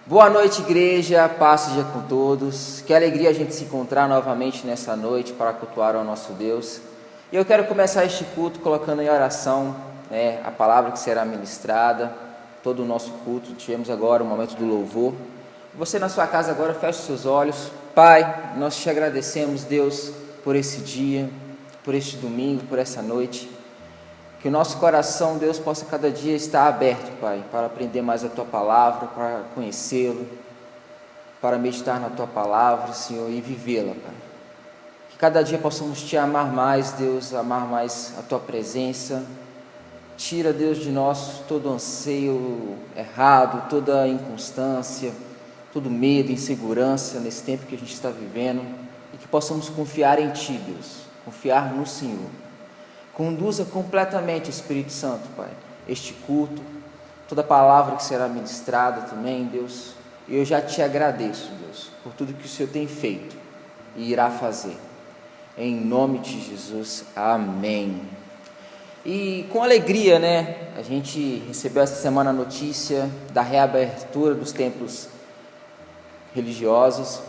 Boa noite, igreja, paz seja com todos. Que alegria a gente se encontrar novamente nessa noite para cultuar ao nosso Deus. E eu quero começar este culto colocando em oração a palavra que será ministrada, todo o nosso culto. Tivemos agora um momento do louvor. Você na sua casa agora feche os seus olhos. Pai, nós te agradecemos, Deus, por esse dia, por este domingo, por essa noite. Que o nosso coração, Deus, possa cada dia estar aberto, Pai, para aprender mais a Tua Palavra, para conhecê-lo, para meditar na Tua Palavra, Senhor, e vivê-la, Pai. Que cada dia possamos Te amar mais, Deus, amar mais a Tua presença. Tira, Deus, de nós todo anseio errado, toda inconstância, todo medo, insegurança nesse tempo que a gente está vivendo, e que possamos confiar em Ti, Deus, confiar no Senhor. Conduza completamente, Espírito Santo, Pai, este culto, toda palavra que será ministrada também, Deus. E eu já Te agradeço, Deus, por tudo que o Senhor tem feito e irá fazer. Em nome de Jesus, amém. E com alegria, a gente recebeu essa semana a notícia da reabertura dos templos religiosos.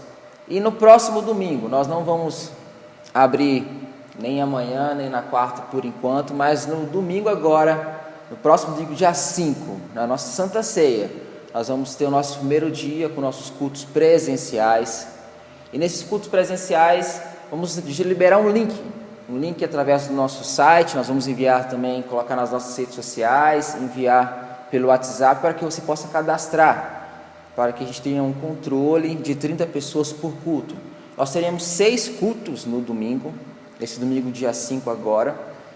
E no próximo domingo, nós não vamos abrir nem amanhã, nem na quarta por enquanto, mas no domingo agora, no próximo domingo, dia 5, na nossa Santa Ceia, nós vamos ter o nosso primeiro dia com nossos cultos presenciais. E nesses cultos presenciais, vamos liberar um link através do nosso site. Nós vamos enviar também, colocar nas nossas redes sociais, enviar pelo WhatsApp para que você possa cadastrar, para que a gente tenha um controle de 30 pessoas por culto. Nós teremos 6 cultos no domingo, esse domingo dia 5 agora.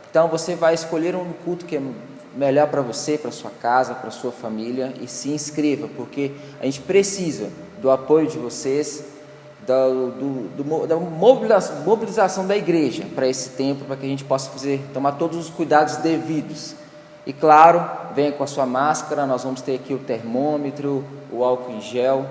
Então você vai escolher um culto que é melhor para você, para sua casa, para sua família, e se inscreva, porque a gente precisa do apoio de vocês, da mobilização da igreja para esse tempo, para que a gente possa tomar todos os cuidados devidos. E claro, venha com a sua máscara. Nós vamos ter aqui o termômetro, o álcool em gel,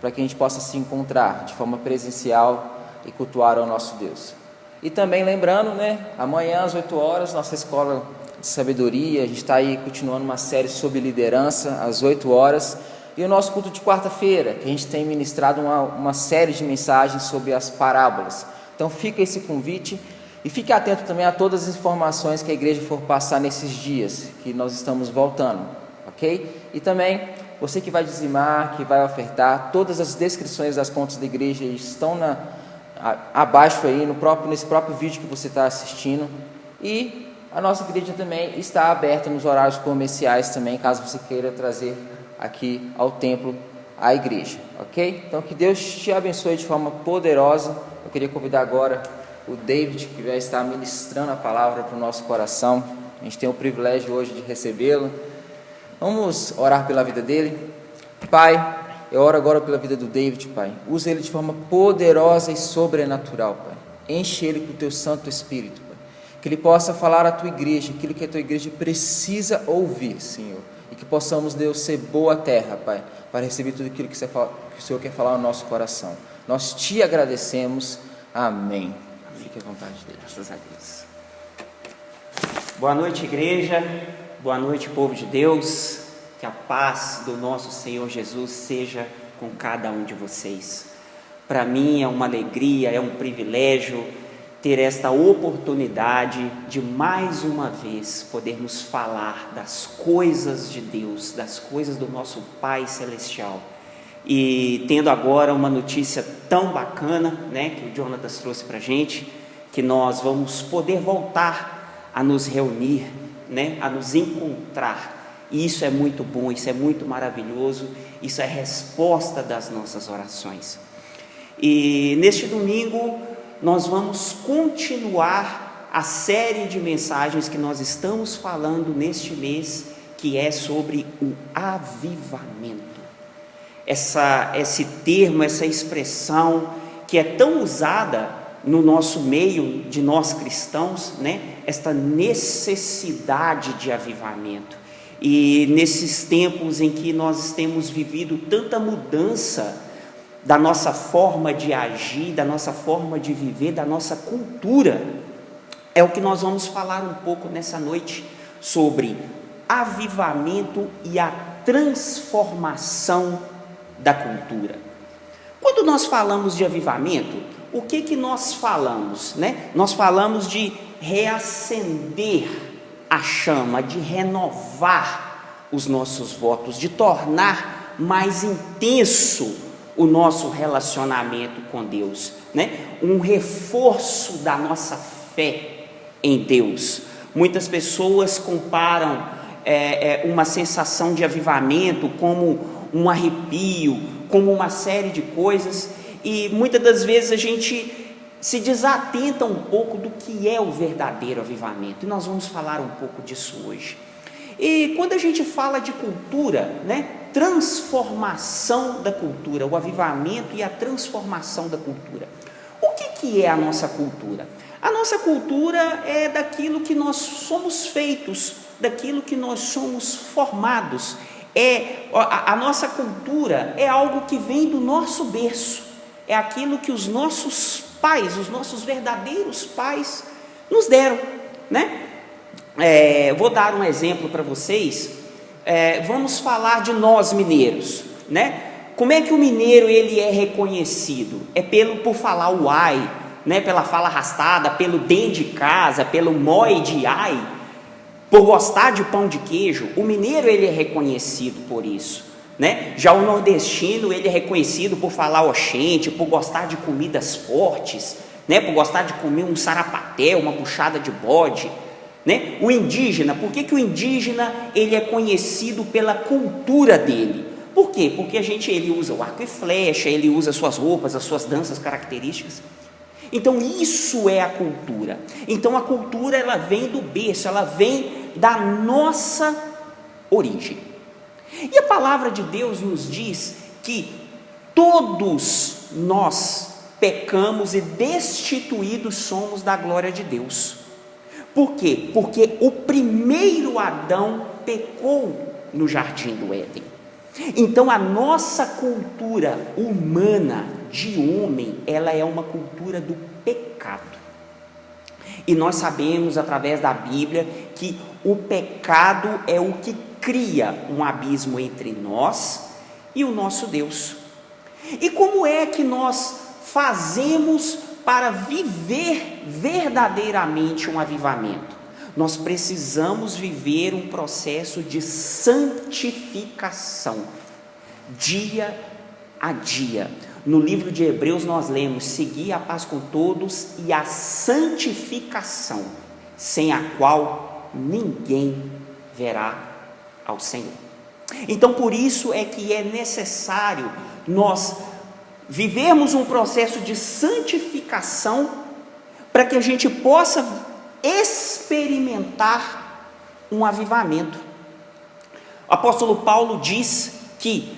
para que a gente possa se encontrar de forma presencial e cultuar ao nosso Deus. E também lembrando, amanhã às 8 horas, nossa escola de sabedoria, a gente está aí continuando uma série sobre liderança, às 8 horas, e o nosso culto de quarta-feira, que a gente tem ministrado uma série de mensagens sobre as parábolas. Então fica esse convite, e fique atento também a todas as informações que a igreja for passar nesses dias, que nós estamos voltando, ok? E também, você que vai dizimar, que vai ofertar, todas as descrições das contas da igreja estão abaixo aí, nesse próprio vídeo que você está assistindo. E a nossa igreja também está aberta nos horários comerciais também, caso você queira trazer aqui ao templo a igreja, ok? Então que Deus te abençoe de forma poderosa. Eu queria convidar agora o David, que vai estar ministrando a palavra para o nosso coração. A gente tem o privilégio hoje de recebê-lo. Vamos orar pela vida dele. Pai, eu oro agora pela vida do David, Pai. Usa ele de forma poderosa e sobrenatural, Pai. Enche ele com o Teu Santo Espírito, Pai. Que ele possa falar à Tua igreja, aquilo que a Tua igreja precisa ouvir, Senhor. E que possamos, Deus, ser boa terra, Pai, para receber tudo aquilo que o Senhor quer falar no nosso coração. Nós Te agradecemos. Amém. Fique à vontade dele. Graças a Deus. Boa noite, igreja. Boa noite, povo de Deus. Que a paz do nosso Senhor Jesus seja com cada um de vocês. Para mim é uma alegria, é um privilégio ter esta oportunidade de mais uma vez podermos falar das coisas de Deus, das coisas do nosso Pai Celestial. E tendo agora uma notícia tão bacana, que o Jonatas trouxe para a gente, que nós vamos poder voltar a nos reunir, a nos encontrar. E isso é muito bom, isso é muito maravilhoso, isso é resposta das nossas orações. E neste domingo nós vamos continuar a série de mensagens que nós estamos falando neste mês, que é sobre o avivamento. Esse termo, essa expressão que é tão usada no nosso meio de nós cristãos, esta necessidade de avivamento. E nesses tempos em que nós temos vivido tanta mudança da nossa forma de agir, da nossa forma de viver, da nossa cultura, é o que nós vamos falar um pouco nessa noite, sobre avivamento e a transformação da cultura. Quando nós falamos de avivamento, o que nós falamos, né? Nós falamos de reacender a chama, de renovar os nossos votos, de tornar mais intenso o nosso relacionamento com Deus, né? Um reforço da nossa fé em Deus. Muitas pessoas comparam uma sensação de avivamento como um arrepio, como uma série de coisas, e muitas das vezes a gente se desatenta um pouco do que é o verdadeiro avivamento, e nós vamos falar um pouco disso hoje. E quando a gente fala de cultura, né, transformação da cultura, o avivamento e a transformação da cultura, o que é a nossa cultura? A nossa cultura é daquilo que nós somos feitos, daquilo que nós somos formados. A nossa cultura é algo que vem do nosso berço, é aquilo que os nossos pais, os nossos verdadeiros pais nos deram, né? Vou dar um exemplo para vocês. Vamos falar de nós mineiros, né? Como é que o mineiro ele é reconhecido? É por falar o ai, né? Pela fala arrastada, pelo dentro de casa, pelo moi de ai, por gostar de pão de queijo. O mineiro ele é reconhecido por isso, né? Já o nordestino ele é reconhecido por falar oxente, por gostar de comidas fortes, né? Por gostar de comer um sarapatel, uma buchada de bode, né? O indígena, por que o indígena ele é conhecido pela cultura dele? Por quê? Porque ele usa o arco e flecha, ele usa as suas roupas, as suas danças características. Então isso é a cultura. Então a cultura ela vem do berço, ela vem da nossa origem. E a palavra de Deus nos diz que todos nós pecamos e destituídos somos da glória de Deus. Por quê? Porque o primeiro Adão pecou no jardim do Éden. Então a nossa cultura humana de homem, ela é uma cultura do pecado. E nós sabemos através da Bíblia que o pecado é o que cria um abismo entre nós e o nosso Deus. E como é que nós fazemos para viver verdadeiramente um avivamento? Nós precisamos viver um processo de santificação, dia a dia. No livro de Hebreus nós lemos: segui a paz com todos e a santificação, sem a qual ninguém verá ao Senhor. Então por isso é que é necessário nós vivermos um processo de santificação, para que a gente possa experimentar um avivamento. O apóstolo Paulo diz que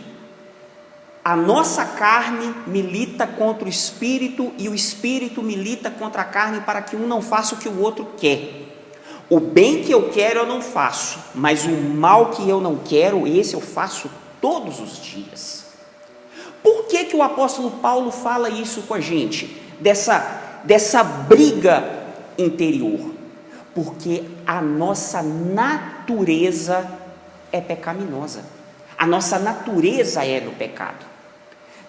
a nossa carne milita contra o espírito e o espírito milita contra a carne, para que um não faça o que o outro quer. O bem que eu quero eu não faço, mas o mal que eu não quero, esse eu faço todos os dias. Por que o apóstolo Paulo fala isso com a gente? Dessa briga interior. Porque a nossa natureza é pecaminosa. A nossa natureza é do pecado.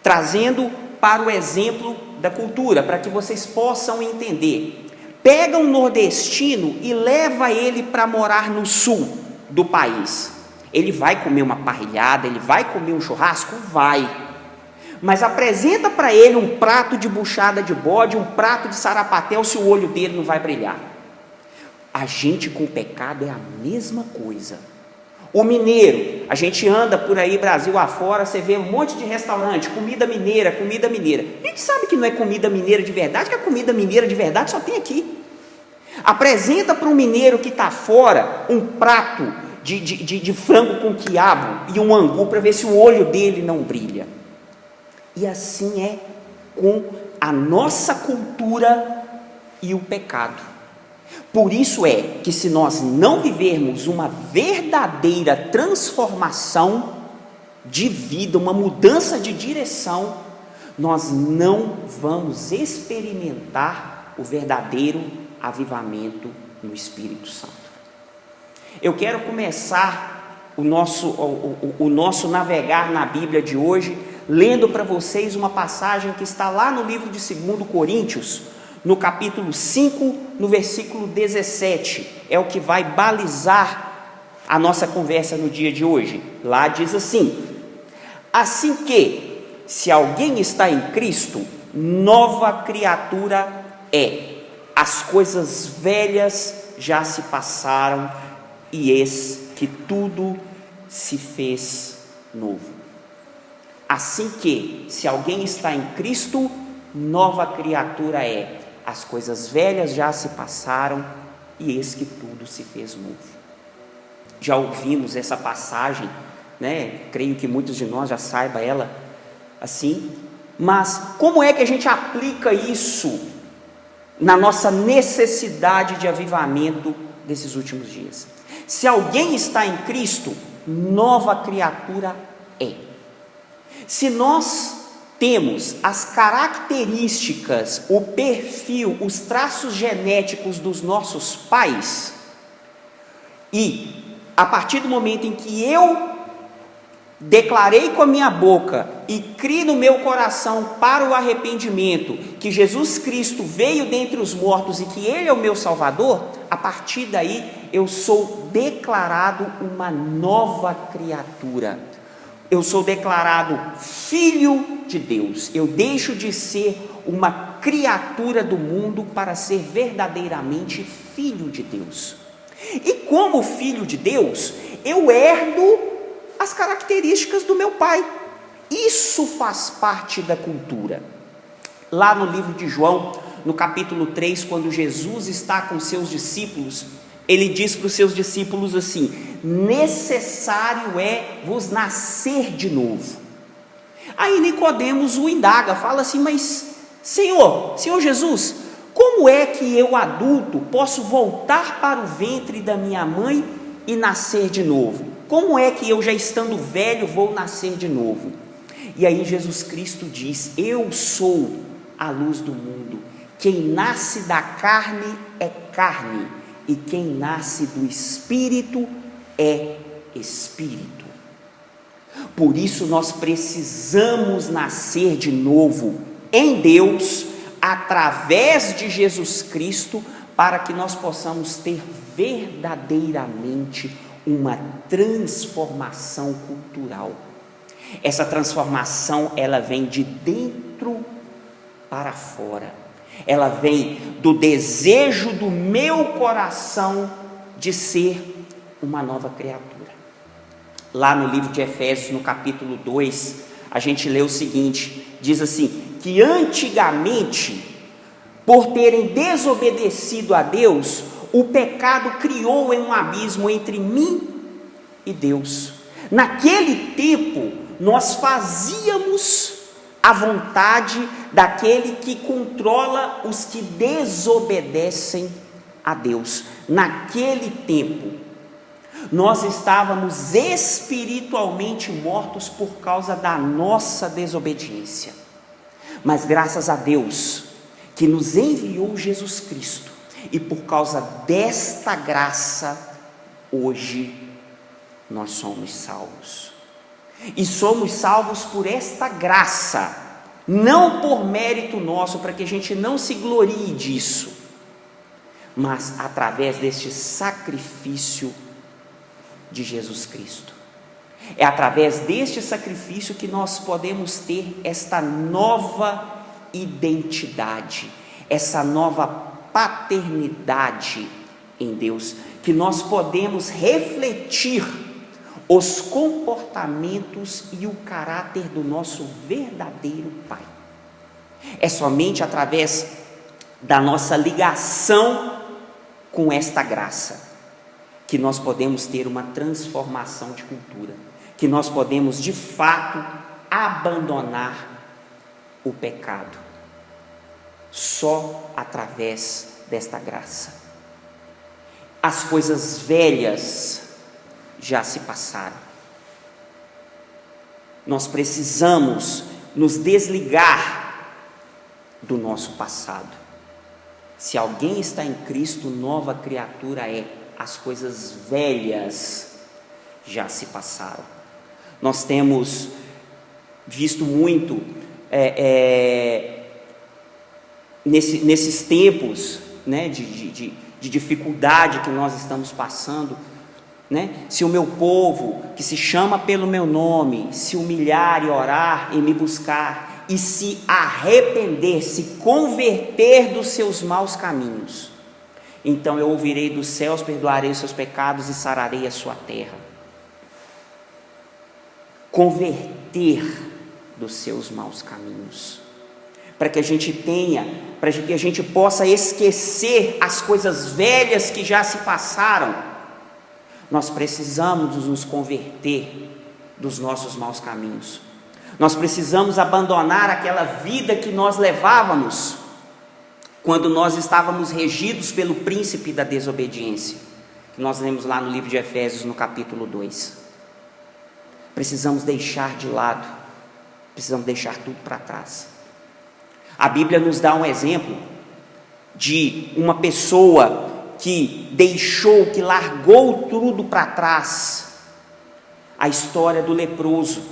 Trazendo para o exemplo da cultura, para que vocês possam entender. Pega um nordestino e leva ele para morar no sul do país. Ele vai comer uma parrilhada, ele vai comer um churrasco? Vai. Mas apresenta para ele um prato de buchada de bode, um prato de sarapatel, se o olho dele não vai brilhar. A gente com o pecado é a mesma coisa. O mineiro, a gente anda por aí Brasil afora, você vê um monte de restaurante, comida mineira. A gente sabe que não é comida mineira de verdade, que a comida mineira de verdade só tem aqui. Apresenta para um mineiro que está fora um prato de frango com quiabo e um angu, para ver se o olho dele não brilha. E assim é com a nossa cultura e o pecado. Por isso é que, se nós não vivermos uma verdadeira transformação de vida, uma mudança de direção, nós não vamos experimentar o verdadeiro avivamento no Espírito Santo. Eu quero começar o nosso navegar na Bíblia de hoje lendo para vocês uma passagem que está lá no livro de 2 Coríntios, no capítulo 5, no versículo 17, é o que vai balizar a nossa conversa no dia de hoje. Lá diz assim: assim que, se alguém está em Cristo, nova criatura é, as coisas velhas já se passaram, e eis que tudo se fez novo. Assim que, se alguém está em Cristo, nova criatura é, as coisas velhas já se passaram, e eis que tudo se fez novo. Já ouvimos essa passagem, né? Creio que muitos de nós já saibam ela assim, mas como é que a gente aplica isso na nossa necessidade de avivamento desses últimos dias? Se alguém está em Cristo, nova criatura é. Se nós temos as características, o perfil, os traços genéticos dos nossos pais, e a partir do momento em que eu declarei com a minha boca e criei no meu coração para o arrependimento que Jesus Cristo veio dentre os mortos e que Ele é o meu Salvador, a partir daí eu sou declarado uma nova criatura. Eu sou declarado filho de Deus. Eu deixo de ser uma criatura do mundo para ser verdadeiramente filho de Deus. E como filho de Deus, eu herdo as características do meu pai. Isso faz parte da cultura. Lá no livro de João, no capítulo 3, quando Jesus está com seus discípulos, ele diz para os seus discípulos assim: necessário é vos nascer de novo. Aí Nicodemos o indaga, fala assim: mas Senhor Jesus, como é que eu adulto posso voltar para o ventre da minha mãe e nascer de novo? Como é que eu, já estando velho, vou nascer de novo? E aí Jesus Cristo diz: eu sou a luz do mundo. Quem nasce da carne é carne, e quem nasce do Espírito é Espírito. Por isso nós precisamos nascer de novo em Deus, através de Jesus Cristo, para que nós possamos ter verdadeiramente uma transformação cultural. Essa transformação, ela vem de dentro para fora. Ela vem do desejo do meu coração de ser uma nova criatura. Lá no livro de Efésios, no capítulo 2, a gente lê o seguinte, diz assim, que antigamente, por terem desobedecido a Deus, o pecado criou um abismo entre mim e Deus. Naquele tempo, nós fazíamos a vontade daquele que controla os que desobedecem a Deus. Naquele tempo, nós estávamos espiritualmente mortos por causa da nossa desobediência. Mas graças a Deus, que nos enviou Jesus Cristo, e por causa desta graça, hoje nós somos salvos. E somos salvos por esta graça, não por mérito nosso, para que a gente não se glorie disso, mas através deste sacrifício de Jesus Cristo. É através deste sacrifício que nós podemos ter esta nova identidade, essa nova paternidade em Deus, que nós podemos refletir os comportamentos e o caráter do nosso verdadeiro Pai. É somente através da nossa ligação com esta graça que nós podemos ter uma transformação de cultura, que nós podemos de fato abandonar o pecado, só através desta graça. As coisas velhas já se passaram. Nós precisamos nos desligar do nosso passado. Se alguém está em Cristo, nova criatura é. As coisas velhas já se passaram. Nós temos visto muito nesses tempos, né, de dificuldade que nós estamos passando, né? Se o meu povo, que se chama pelo meu nome, se humilhar e orar e me buscar, e se arrepender, se converter dos seus maus caminhos, então eu ouvirei dos céus, perdoarei os seus pecados e sararei a sua terra. Converter dos seus maus caminhos, para que a gente possa esquecer as coisas velhas que já se passaram. Nós precisamos nos converter dos nossos maus caminhos. Nós precisamos abandonar aquela vida que nós levávamos quando nós estávamos regidos pelo príncipe da desobediência, que nós lemos lá no livro de Efésios, no capítulo 2. Precisamos deixar de lado, precisamos deixar tudo para trás. A Bíblia nos dá um exemplo de uma pessoa que deixou, que largou tudo para trás. A história do leproso,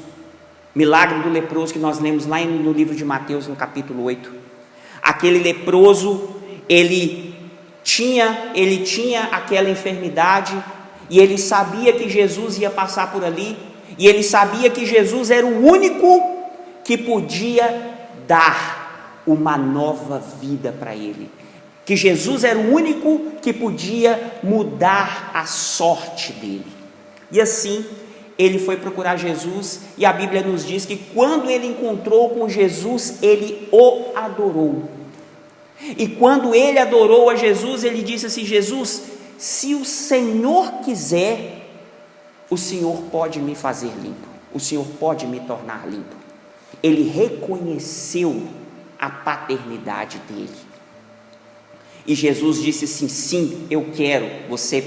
milagre do leproso que nós lemos lá no livro de Mateus, no capítulo 8. Aquele leproso, ele tinha aquela enfermidade, e ele sabia que Jesus ia passar por ali, e ele sabia que Jesus era o único que podia dar uma nova vida para ele, que Jesus era o único que podia mudar a sorte dele. E assim ele foi procurar Jesus, e a Bíblia nos diz que quando ele encontrou com Jesus, ele o adorou. E quando ele adorou a Jesus, ele disse assim: Jesus, se o Senhor quiser, o Senhor pode me fazer limpo, o Senhor pode me tornar limpo. Ele reconheceu a paternidade dele, e Jesus disse assim: sim, eu quero, você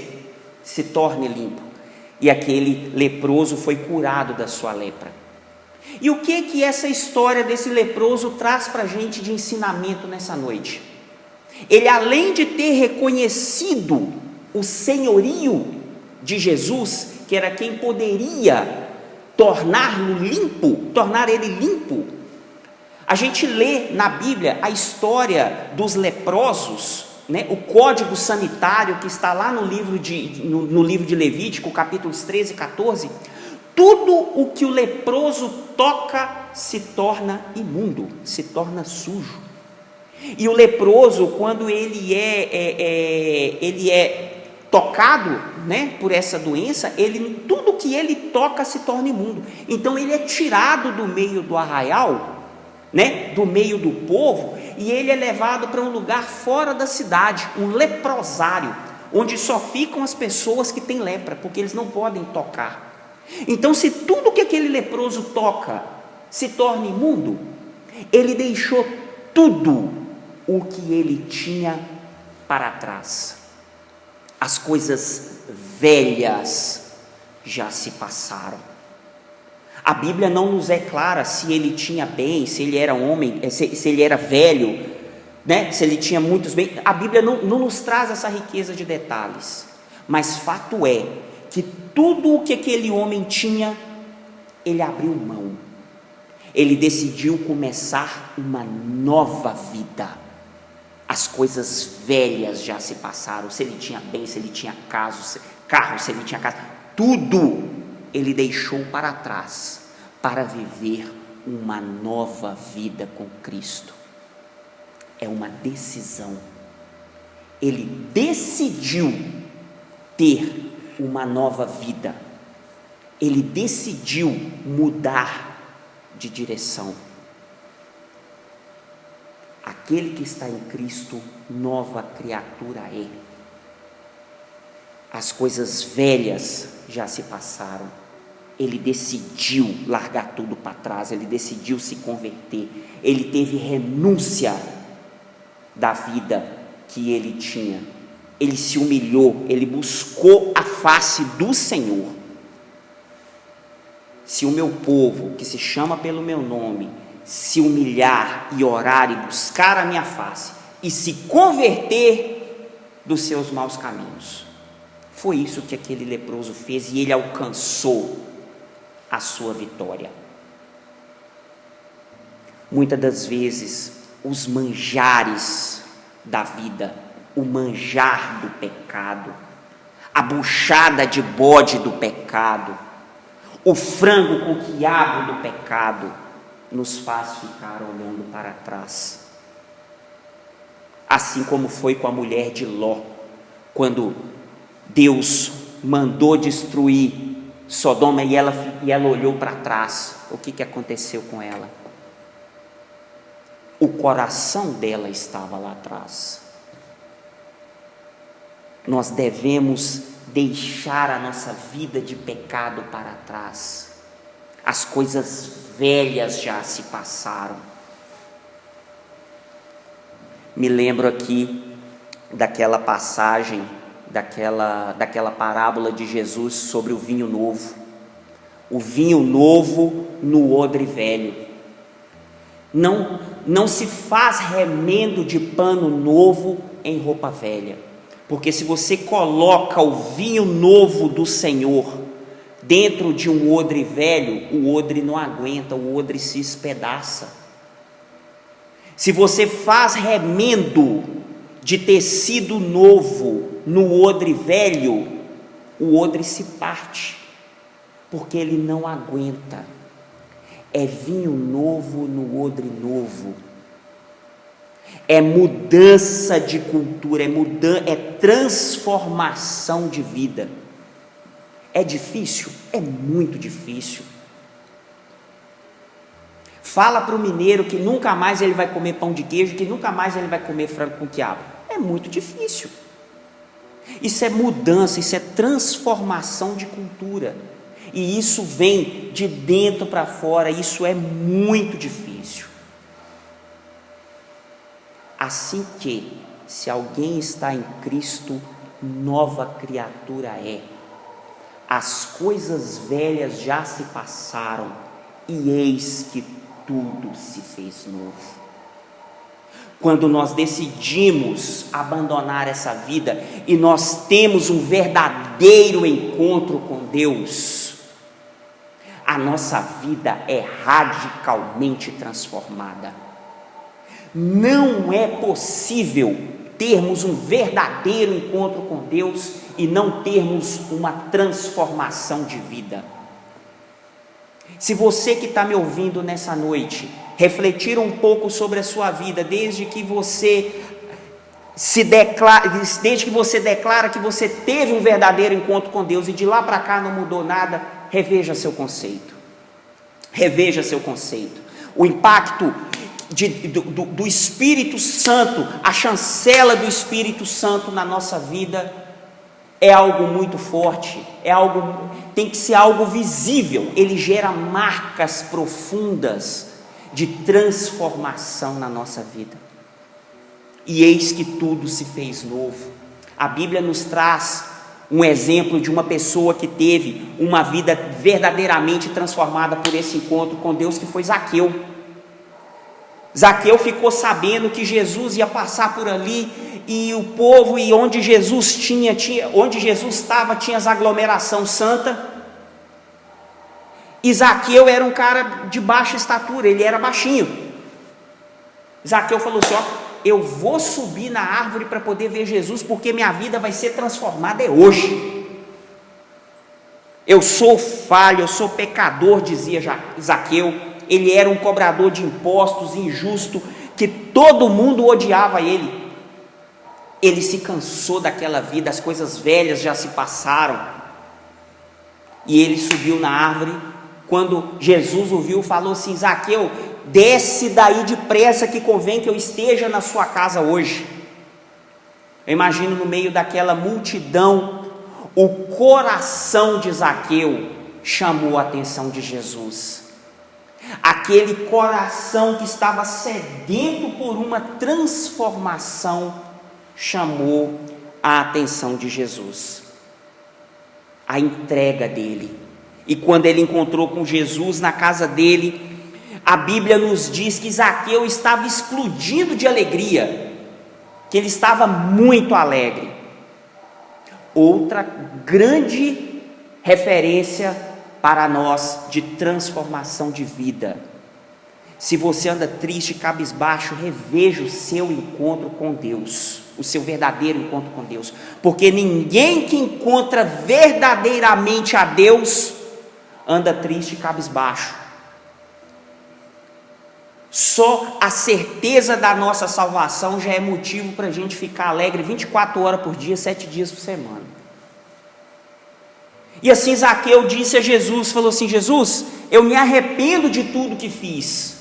se torne limpo. E aquele leproso foi curado da sua lepra. E o que essa história desse leproso traz para a gente de ensinamento nessa noite? Ele, além de ter reconhecido o senhorio de Jesus, que era quem poderia tornar ele limpo, a gente lê na Bíblia a história dos leprosos, né? O código sanitário que está lá no livro de Levítico, capítulos 13 e 14. Tudo o que o leproso toca se torna imundo, se torna sujo. E o leproso, quando ele é tocado, né, por essa doença, tudo que ele toca se torna imundo. Então ele é tirado do meio do arraial, né, do meio do povo, e ele é levado para um lugar fora da cidade, um leprosário, onde só ficam as pessoas que têm lepra, porque eles não podem tocar. Então, se tudo que aquele leproso toca se torna imundo, ele deixou tudo o que ele tinha para trás. As coisas velhas já se passaram. A Bíblia não nos é clara se ele tinha bem, se ele era homem, se ele era velho, né? Se ele tinha muitos bens. A Bíblia não nos traz essa riqueza de detalhes, mas fato é que tudo o que aquele homem tinha, ele abriu mão. Ele decidiu começar uma nova vida. As coisas velhas já se passaram. Se ele tinha bem, se ele tinha carro, se ele tinha casa, tudo ele deixou para trás, para viver uma nova vida com Cristo. É uma decisão. Ele decidiu ter uma nova vida. Ele decidiu mudar de direção. Aquele que está em Cristo, nova criatura é. As coisas velhas já se passaram. Ele decidiu largar tudo para trás, ele decidiu se converter, ele teve renúncia da vida que ele tinha, ele se humilhou, ele buscou a face do Senhor. Se o meu povo, que se chama pelo meu nome, se humilhar e orar e buscar a minha face, e se converter dos seus maus caminhos, foi isso que aquele leproso fez, e ele alcançou a sua vitória. Muitas das vezes, os manjares da vida, o manjar do pecado, a buchada de bode do pecado, o frango com quiabo do pecado, nos faz ficar olhando para trás. Assim como foi com a mulher de Ló, quando Deus mandou destruir Sodoma e ela olhou para trás. O que aconteceu com ela? O coração dela estava lá atrás. Nós devemos deixar a nossa vida de pecado para trás. As coisas velhas já se passaram. Me lembro aqui daquela passagem, daquela parábola de Jesus sobre o vinho novo. O vinho novo no odre velho. Não se faz remendo de pano novo em roupa velha. Porque se você coloca o vinho novo do Senhor dentro de um odre velho, o odre não aguenta, o odre se espedaça. Se você faz remendo de tecido novo no odre velho, o odre se parte, porque ele não aguenta. É vinho novo no odre novo. É mudança de cultura, é transformação de vida. É difícil? É muito difícil. Fala para o mineiro que nunca mais ele vai comer pão de queijo, que nunca mais ele vai comer frango com quiabo. É muito difícil. Isso é mudança, isso é transformação de cultura. E isso vem de dentro para fora, isso é muito difícil. Assim que, se alguém está em Cristo, nova criatura é. As coisas velhas já se passaram, e eis que tudo se fez novo. Quando nós decidimos abandonar essa vida, e nós temos um verdadeiro encontro com Deus, a nossa vida é radicalmente transformada. Não é possível termos um verdadeiro encontro com Deus e não termos uma transformação de vida. Se você que está me ouvindo nessa noite, refletir um pouco sobre a sua vida, desde que você declara que você teve um verdadeiro encontro com Deus e de lá para cá não mudou nada, reveja seu conceito. Reveja seu conceito. O impacto do Espírito Santo, a chancela do Espírito Santo na nossa vida é algo muito forte, tem que ser algo visível. Ele gera marcas profundas de transformação na nossa vida. E eis que tudo se fez novo. A Bíblia nos traz um exemplo de uma pessoa que teve uma vida verdadeiramente transformada por esse encontro com Deus, que foi Zaqueu. Zaqueu ficou sabendo que Jesus ia passar por ali, e o povo, e onde Jesus onde Jesus estava, tinha as aglomeração santa. E Zaqueu era um cara de baixa estatura, ele era baixinho. Zaqueu falou assim: eu vou subir na árvore para poder ver Jesus, porque minha vida vai ser transformada hoje. Eu sou falho, eu sou pecador, dizia Zaqueu. Ele era um cobrador de impostos, injusto, que todo mundo odiava ele. Ele se cansou daquela vida, as coisas velhas já se passaram. E ele subiu na árvore. Quando Jesus o viu, falou assim: Zaqueu, desce daí depressa, que convém que eu esteja na sua casa hoje. Eu imagino no meio daquela multidão, o coração de Zaqueu chamou a atenção de Jesus. Aquele coração que estava sedento por uma transformação chamou a atenção de Jesus. A entrega dele. E quando ele encontrou com Jesus na casa dele, a Bíblia nos diz que Zaqueu estava explodindo de alegria, que ele estava muito alegre. Outra grande referência para nós de transformação de vida. Se você anda triste, cabisbaixo, reveja o seu encontro com Deus, o seu verdadeiro encontro com Deus, porque ninguém que encontra verdadeiramente a Deus anda triste e cabisbaixo. Só a certeza da nossa salvação já é motivo para a gente ficar alegre 24 horas por dia, 7 dias por semana. E assim Zaqueu disse a Jesus, falou assim: Jesus, eu me arrependo de tudo que fiz,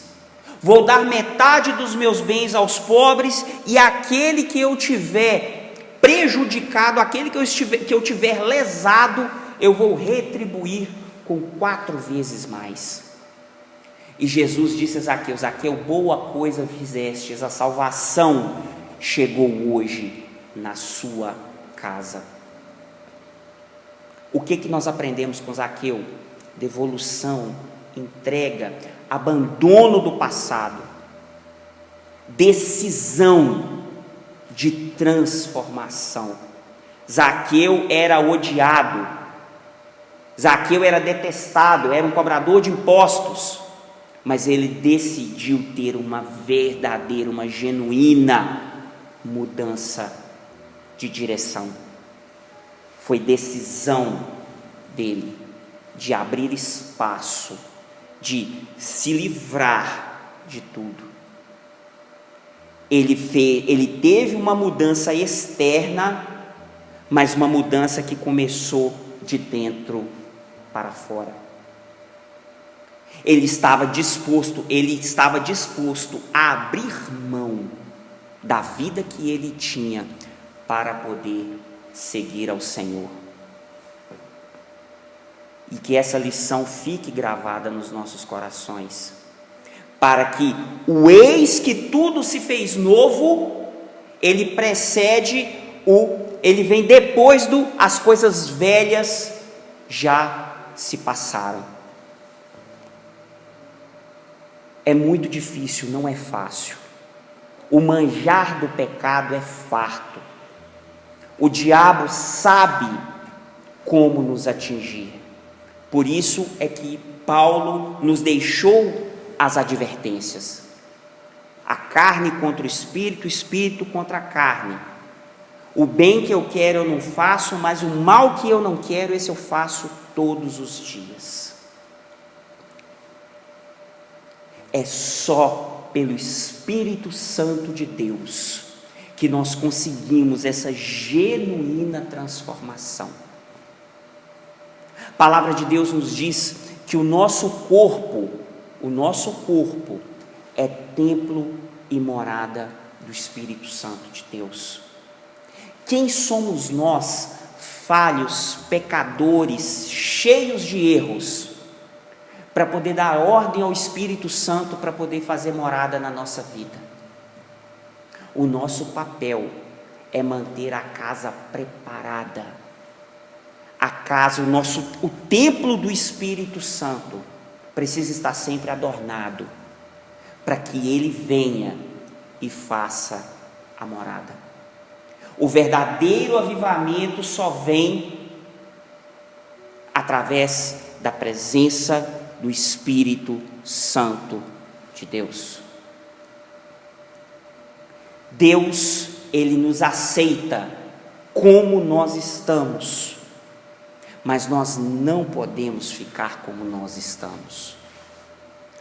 vou dar metade dos meus bens aos pobres, e aquele que eu tiver prejudicado, aquele que eu tiver lesado, eu vou retribuir com 4 vezes mais. E Jesus disse a Zaqueu: Zaqueu, boa coisa fizestes, a salvação chegou hoje na sua casa. O que nós aprendemos com Zaqueu? Devolução, entrega, abandono do passado, decisão de transformação. Zaqueu era odiado, Zaqueu era detestado, era um cobrador de impostos, mas ele decidiu ter uma verdadeira, uma genuína mudança de direção. Foi decisão dele de abrir espaço, de se livrar de tudo. Ele teve uma mudança externa, mas uma mudança que começou de dentro para fora. Ele estava disposto a abrir mão da vida que ele tinha para poder seguir ao Senhor. E que essa lição fique gravada nos nossos corações, para que o eis que tudo se fez novo, ele vem depois do as coisas velhas já se passaram. É muito difícil, não é fácil. O manjar do pecado é farto. O diabo sabe como nos atingir. Por isso é que Paulo nos deixou as advertências. A carne contra o espírito contra a carne. O bem que eu quero eu não faço, mas o mal que eu não quero, esse eu faço todos os dias. É só pelo Espírito Santo de Deus que nós conseguimos essa genuína transformação. A palavra de Deus nos diz que o nosso corpo é templo e morada do Espírito Santo de Deus. Quem somos nós, falhos, pecadores, cheios de erros, para poder dar ordem ao Espírito Santo para poder fazer morada na nossa vida? O nosso papel é manter a casa preparada. A casa, o templo do Espírito Santo precisa estar sempre adornado, para que ele venha e faça a morada. O verdadeiro avivamento só vem através da presença do Espírito Santo de Deus. Deus, ele nos aceita como nós estamos, mas nós não podemos ficar como nós estamos.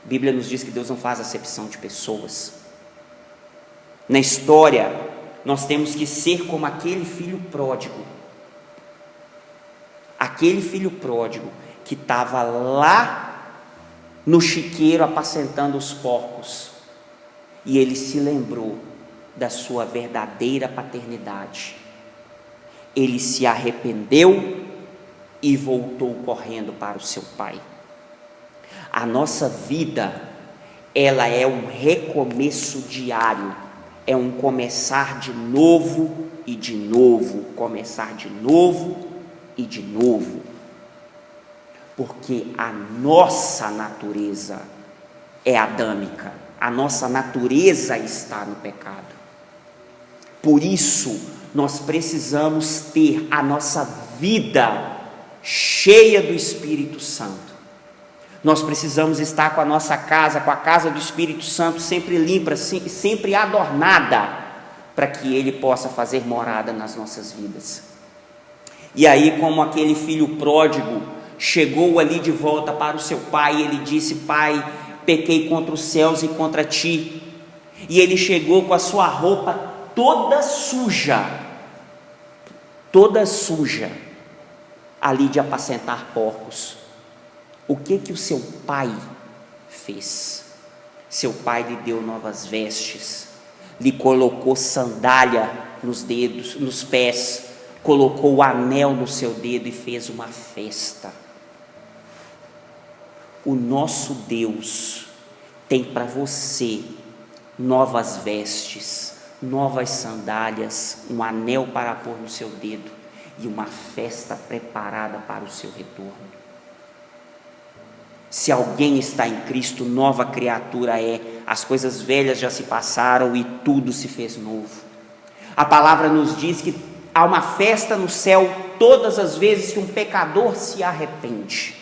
A Bíblia nos diz que Deus não faz acepção de pessoas. Na história, nós temos que ser como aquele filho pródigo. Aquele filho pródigo que estava lá no chiqueiro apacentando os porcos, e ele se lembrou da sua verdadeira paternidade. Ele se arrependeu e voltou correndo para o seu pai. A nossa vida, ela é um recomeço diário, é um começar de novo e de novo, começar de novo e de novo, porque a nossa natureza é adâmica, a nossa natureza está no pecado. Por isso, nós precisamos ter a nossa vida cheia do Espírito Santo. Nós precisamos estar com a nossa casa, com a casa do Espírito Santo sempre limpa, sempre adornada, para que Ele possa fazer morada nas nossas vidas. E aí, como aquele filho pródigo chegou ali de volta para o seu pai, ele disse: Pai, pequei contra os céus e contra ti. E ele chegou com a sua roupa toda suja, ali de apacentar porcos. O que o seu pai fez? Seu pai lhe deu novas vestes, lhe colocou sandália nos dedos, nos pés, colocou o anel no seu dedo e fez uma festa. O nosso Deus tem para você novas vestes, novas sandálias, um anel para pôr no seu dedo e uma festa preparada para o seu retorno. Se alguém está em Cristo, nova criatura é. As coisas velhas já se passaram e tudo se fez novo. A palavra nos diz que há uma festa no céu todas as vezes que um pecador se arrepende.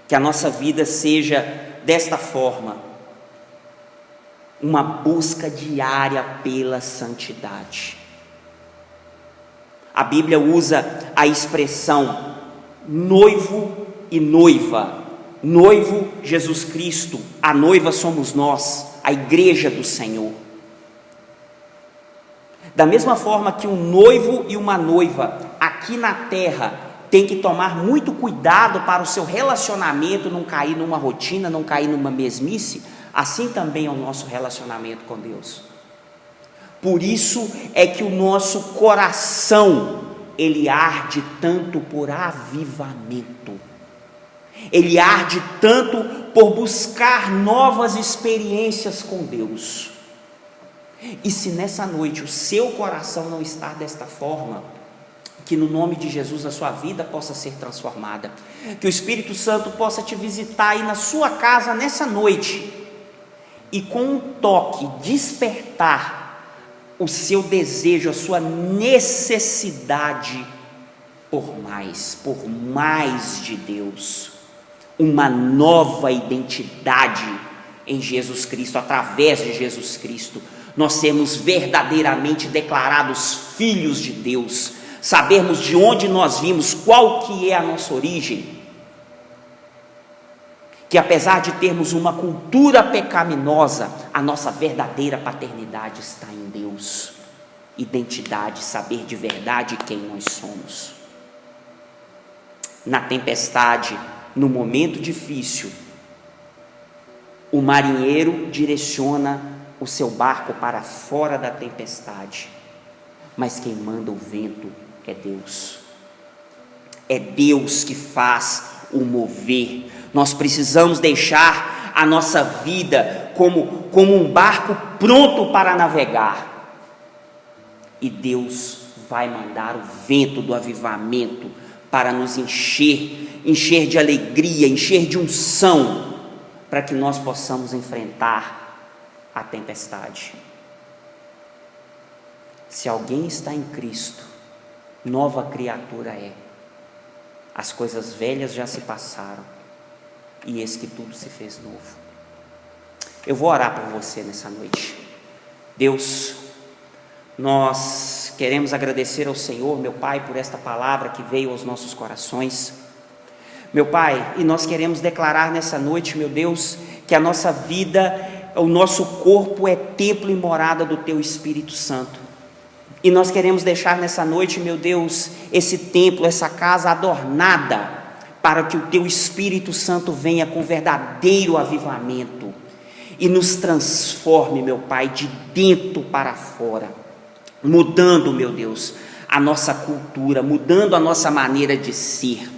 Que a nossa vida seja desta forma, uma busca diária pela santidade. A Bíblia usa a expressão noivo e noiva. Noivo, Jesus Cristo, a noiva somos nós, a igreja do Senhor. Da mesma forma que um noivo e uma noiva aqui na terra tem que tomar muito cuidado para o seu relacionamento não cair numa rotina, não cair numa mesmice, assim também é o nosso relacionamento com Deus. Por isso é que o nosso coração, ele arde tanto por avivamento. Ele arde tanto por buscar novas experiências com Deus. E se nessa noite o seu coração não está desta forma, que no nome de Jesus a sua vida possa ser transformada, que o Espírito Santo possa te visitar aí na sua casa nessa noite, e com um toque despertar o seu desejo, a sua necessidade por mais de Deus, uma nova identidade em Jesus Cristo, através de Jesus Cristo, nós sermos verdadeiramente declarados filhos de Deus, sabermos de onde nós vimos, qual que é a nossa origem, que apesar de termos uma cultura pecaminosa, a nossa verdadeira paternidade está em Deus, identidade, saber de verdade quem nós somos. Na tempestade, no momento difícil, o marinheiro direciona o seu barco para fora da tempestade, mas quem manda o vento é Deus. É Deus que faz o mover. Nós precisamos deixar a nossa vida como um barco pronto para navegar, e Deus vai mandar o vento do avivamento para nos encher de alegria, encher de unção, para que nós possamos enfrentar a tempestade. Se alguém está em Cristo, nova criatura é. As coisas velhas já se passaram, e eis que tudo se fez novo. Eu vou orar por você nessa noite. Deus, nós queremos agradecer ao Senhor, meu Pai, por esta palavra que veio aos nossos corações, meu Pai, e nós queremos declarar nessa noite, meu Deus, que a nossa vida, o nosso corpo é templo e morada do Teu Espírito Santo, e nós queremos deixar nessa noite, meu Deus, esse templo, essa casa adornada, para que o Teu Espírito Santo venha com verdadeiro avivamento, e nos transforme, meu Pai, de dentro para fora, mudando, meu Deus, a nossa cultura, mudando a nossa maneira de ser.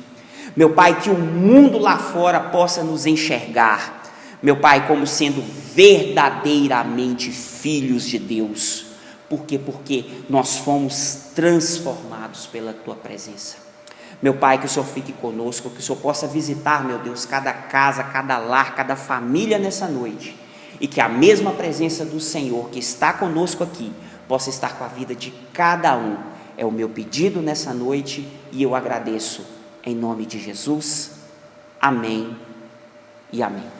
Meu Pai, que o mundo lá fora possa nos enxergar, meu Pai, como sendo verdadeiramente filhos de Deus. Por quê? Porque nós fomos transformados pela Tua presença. Meu Pai, que o Senhor fique conosco, que o Senhor possa visitar, meu Deus, cada casa, cada lar, cada família nessa noite, e que a mesma presença do Senhor que está conosco aqui, possa estar com a vida de cada um. É o meu pedido nessa noite, e eu agradeço, em nome de Jesus, Amém e amém.